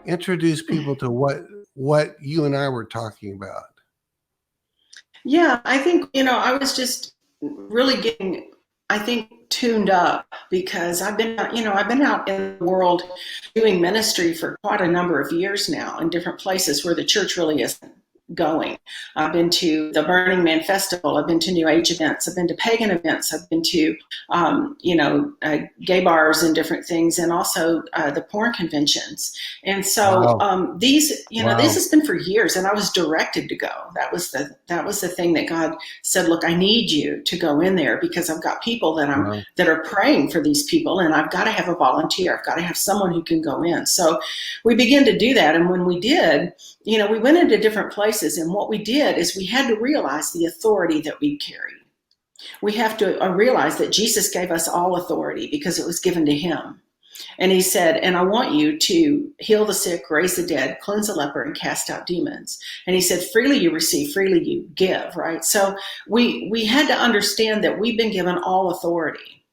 introduce people to what you and I were talking about. Yeah, I think, I was just really getting, I think, tuned up because I've been out in the world doing ministry for quite a number of years now in different places where the church really isn't going. I've been to the Burning Man Festival. I've been to New Age events. I've been to pagan events. I've been to, gay bars and different things, and also the porn conventions. And so this has been for years, and I was directed to go. That was the thing that God said, look, I need you to go in there because I've got people that are praying for these people, and I've got to have a volunteer. I've got to have someone who can go in. So we began to do that, and when we did, we went into different places, and what we did is we had to realize the authority that we carry. We have to realize that Jesus gave us all authority because it was given to him. And he said, and I want you to heal the sick, raise the dead, cleanse the leper, and cast out demons. And he said, freely you receive, freely you give, right? So we had to understand that we've been given all authority.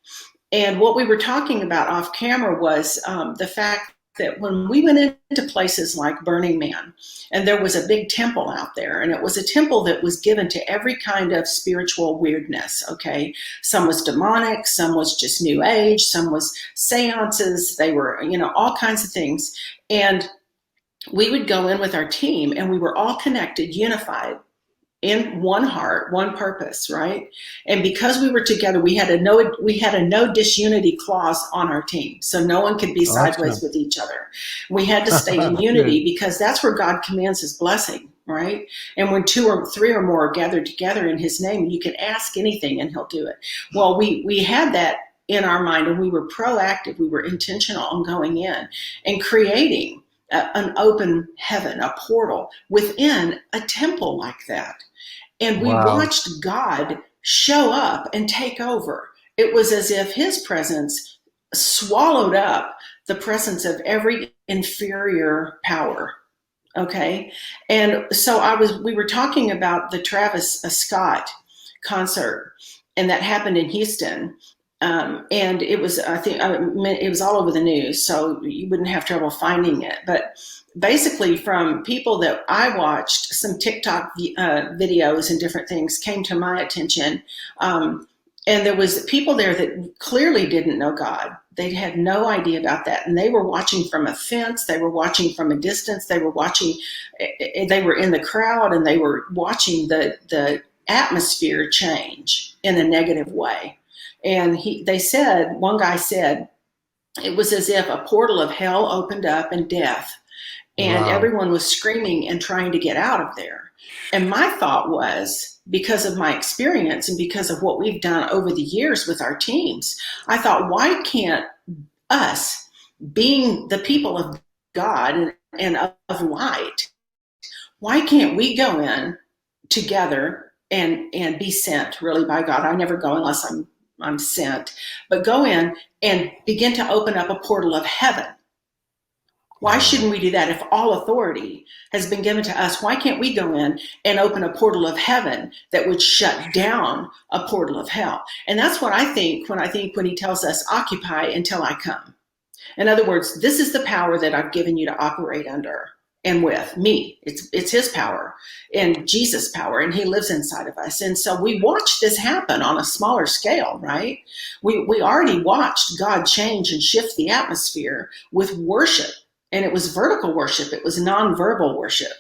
And what we were talking about off camera was the fact that when we went into places like Burning Man, and there was a big temple out there, and it was a temple that was given to every kind of spiritual weirdness, okay? Some was demonic, some was just New Age, some was seances, they were, all kinds of things. And we would go in with our team, and we were all connected, unified, in one heart, one purpose, right? And because we were together, we had a no disunity clause on our team. So no one could be sideways with each other. We had to stay in unity because that's where God commands his blessing, right? And when 2 or 3 or more are gathered together in his name, you can ask anything and he'll do it. Well, we had that in our mind, and we were proactive. We were intentional on going in and creating an open heaven, a portal within a temple like that. And we watched God show up and take over. It was as if his presence swallowed up the presence of every inferior power. Okay. And so we were talking about the Travis Scott concert, and that happened in Houston. And it was, I think, it was all over the news, so you wouldn't have trouble finding it. But basically, from people that I watched, some TikTok videos and different things came to my attention. And there was people there that clearly didn't know God. They had no idea about that. And they were watching from a fence. They were watching from a distance. They were in the crowd, and they were watching the atmosphere change in a negative way. And one guy said, it was as if a portal of hell opened up and death, and everyone was screaming and trying to get out of there. And my thought was, because of my experience and because of what we've done over the years with our teams, I thought, why can't us, being the people of God and of light, why can't we go in together and be sent really by God? I never go unless I'm sent, but go in and begin to open up a portal of heaven. Why shouldn't we do that? If all authority has been given to us, why can't we go in and open a portal of heaven that would shut down a portal of hell? And that's what I think when he tells us, occupy until I come. In other words, this is the power that I've given you to operate under and with me. It's his power and Jesus' power, and he lives inside of us. And so we watched this happen on a smaller scale, right? We already watched God change and shift the atmosphere with worship. And it was vertical worship. It was nonverbal worship.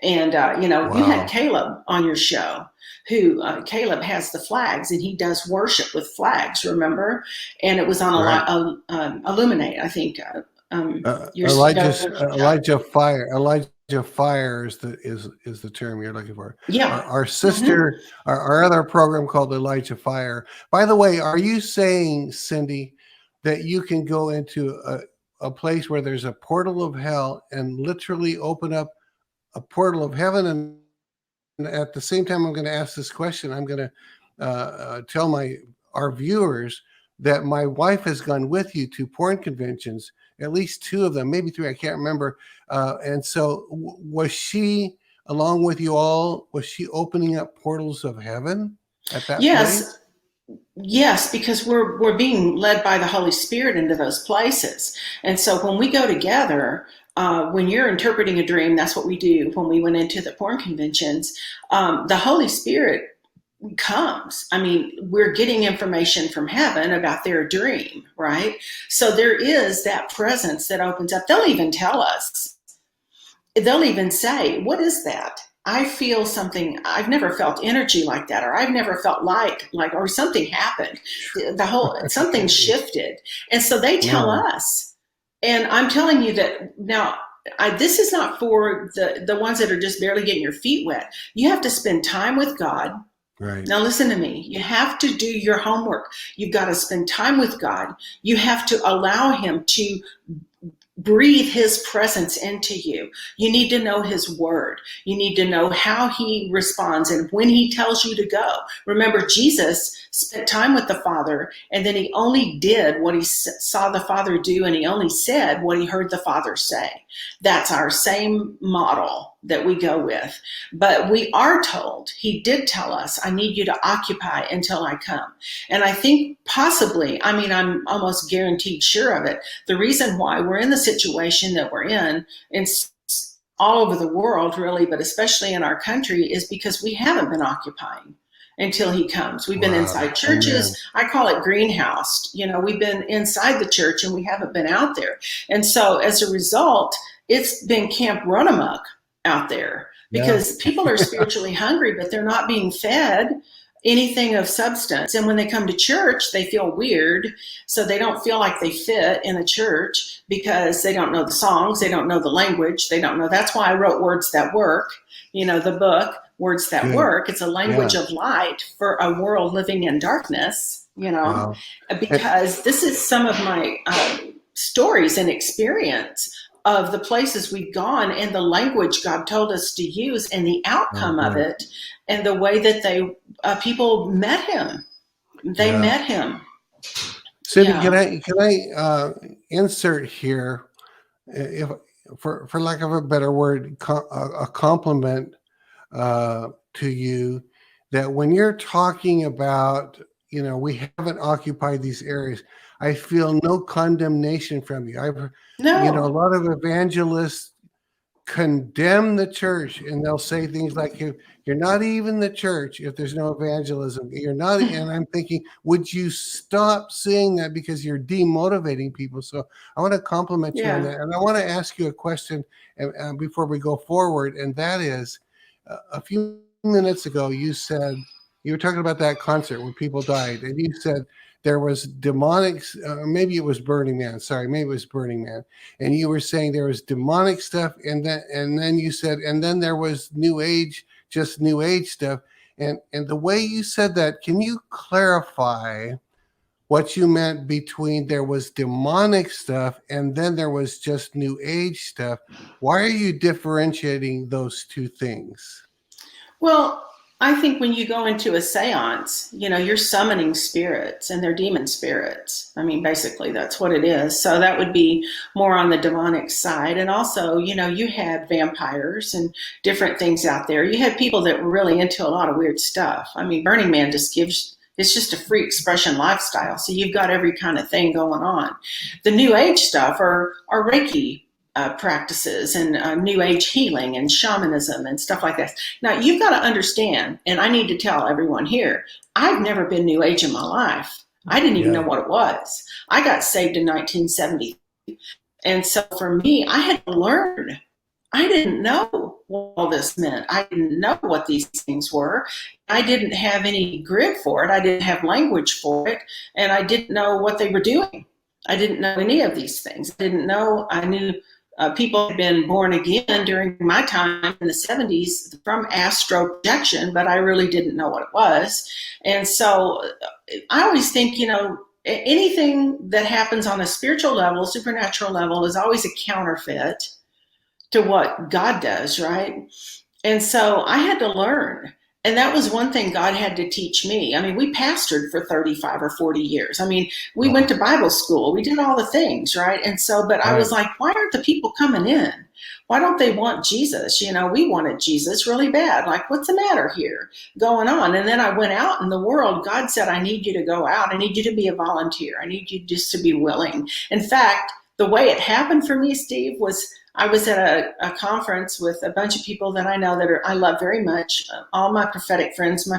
And, you had Caleb on your show, who Caleb has the flags, and he does worship with flags, remember? And it was on Illuminate, I think. Elijah Fire is the term you're looking for. Yeah. Our sister, our other program called Elijah Fire. By the way, are you saying, Cindy, that you can go into a place where there's a portal of hell and literally open up a portal of heaven? And at the same time, I'm going to ask this question. I'm going to tell our viewers that my wife has gone with you to porn conventions, at least 2 of them, maybe 3, I can't remember. And so was she, along with you all, was she opening up portals of heaven at that place? Yes, because we're being led by the Holy Spirit into those places. And so when we go together, when you're interpreting a dream, that's what we do when we went into the porn conventions. The Holy Spirit comes. I mean, we're getting information from heaven about their dream, right? So there is that presence that opens up. They'll even tell us. They'll even say, what is that? I feel something. I've never felt energy like that, or I've never felt like, or something happened. Something shifted. And so they tell us. And I'm telling you that now, this is not for the ones that are just barely getting your feet wet. You have to spend time with God. Right. Now listen to me. You have to do your homework. You've got to spend time with God. You have to allow him to breathe his presence into you. You need to know his word. You need to know how he responds and when he tells you to go. Remember, Jesus spent time with the Father, and then he only did what he saw the Father do, and he only said what he heard the Father say. That's our same model that we go with. But we are told, he did tell us, I need you to occupy until I come. And I think possibly, I'm almost guaranteed sure of it, the reason why we're in the situation that we're in all over the world really, but especially in our country, is because we haven't been occupying until he comes. We've been inside churches. Amen. I call it greenhouse. We've been inside the church and we haven't been out there. And so as a result, it's been Camp Run Amok out there because people are spiritually hungry, but they're not being fed anything of substance. And when they come to church, they feel weird. So they don't feel like they fit in a church because they don't know the songs. They don't know the language. They don't know. That's why I wrote Words That Work, the book, Words That Work. It's a language of light for a world living in darkness, because this is some of my stories and experience of the places we've gone and the language God told us to use and the outcome of it and the way that people met him. They met him. Cindy, can I insert here, if for lack of a better word, a compliment to you, that when you're talking about, we haven't occupied these areas, I feel no condemnation from you. A lot of evangelists condemn the church, and they'll say things like, you're not even the church if there's no evangelism. You're not. And I'm thinking, would you stop saying that, because you're demotivating people? So I want to compliment you on that. And I want to ask you a question before we go forward. And that is, a few minutes ago, you said, you were talking about that concert where people died, and you said there was demonic, maybe it was Burning Man. Sorry, maybe it was Burning Man. And you were saying there was demonic stuff, and then you said, and then there was New Age, just New Age stuff. And the way you said that, can you clarify what you meant between there was demonic stuff and then there was just New Age stuff? Why are you differentiating those two things? Well, I think when you go into a seance, you're summoning spirits, and they're demon spirits. Basically that's what it is. So that would be more on the demonic side. And also, you had vampires and different things out there. You had people that were really into a lot of weird stuff. Burning Man it's just a free expression lifestyle. So you've got every kind of thing going on. The New Age stuff are Reiki practices and New Age healing and shamanism and stuff like that. Now, you've got to understand, and I need to tell everyone here, I've never been New Age in my life. I didn't even know what it was. I got saved in 1970. And so for me, I had to learn. I didn't know what all this meant. I didn't know what these things were. I didn't have any grid for it. I didn't have language for it. And I didn't know what they were doing. I didn't know any of these things. I knew people had been born again during my time in the 70s from astral projection, but I really didn't know what it was. And so I always think, anything that happens on a spiritual level, supernatural level, is always a counterfeit to what God does, right? And so I had to learn. And that was one thing God had to teach me. We pastored for 35 or 40 years. We went to Bible school. We did all the things, right? And so, but I was like, why aren't the people coming in? Why don't they want Jesus? We wanted Jesus really bad. Like, what's the matter here going on? And then I went out in the world. God said, I need you to go out. I need you to be a volunteer. I need you just to be willing. In fact, the way it happened for me, Steve, was I was at a conference with a bunch of people that I know I love very much, all my prophetic friends,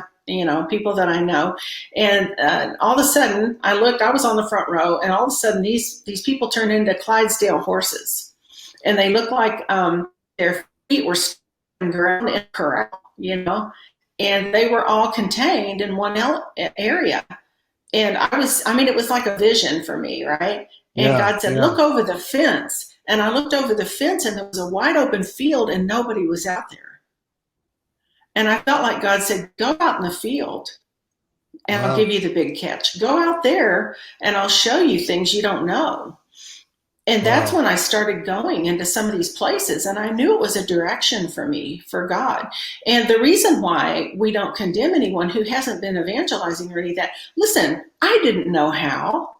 people that I know. And all of a sudden I was on the front row, and all of a sudden these people turned into Clydesdale horses, and they looked like their feet were ground in a corral, and they were all contained in one area. And it was like a vision for me, right? And God said, look over the fence. And I looked over the fence, and there was a wide open field, and nobody was out there. And I felt like God said, go out in the field, and I'll give you the big catch. Go out there, and I'll show you things you don't know. And that's when I started going into some of these places, and I knew it was a direction for me, for God. And the reason why we don't condemn anyone who hasn't been evangelizing or any of that, listen, I didn't know how.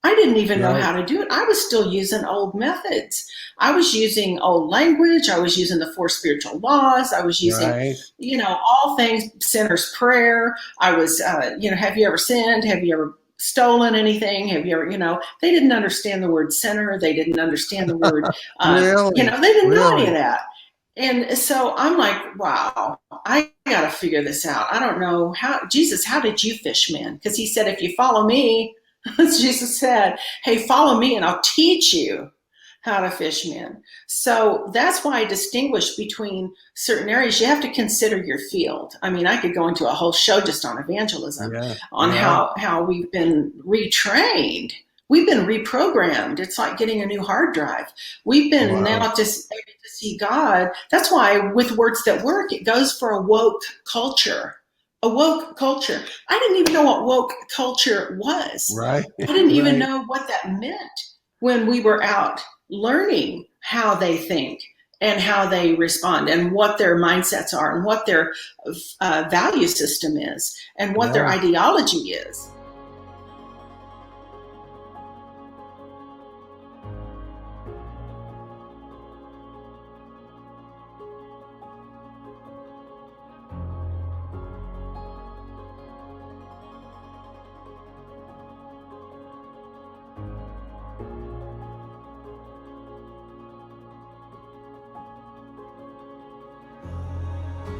I didn't even know how to do it. I was still using old methods. I was using old language. I was using the 4 spiritual laws. I was using, all things, sinner's prayer. I was, have you ever sinned? Have you ever stolen anything? Have you ever, they didn't understand the word sinner. They didn't understand the word, really? They didn't know any of that. And so I'm like, wow, I got to figure this out. I don't know Jesus, how did you fish men? Because he said, if you follow me, Jesus said, hey, follow me and I'll teach you how to fish men. So that's why I distinguish between certain areas. You have to consider your field. I mean, I could go into a whole show just on evangelism, on how we've been retrained. We've been reprogrammed. It's like getting a new hard drive. We've been now just able to see God. That's why with Words That Work, it goes for a woke culture. A woke culture. I didn't even know what woke culture was. Right. I didn't even know what that meant when we were out learning how they think and how they respond and what their mindsets are and what their value system is and what their ideology is.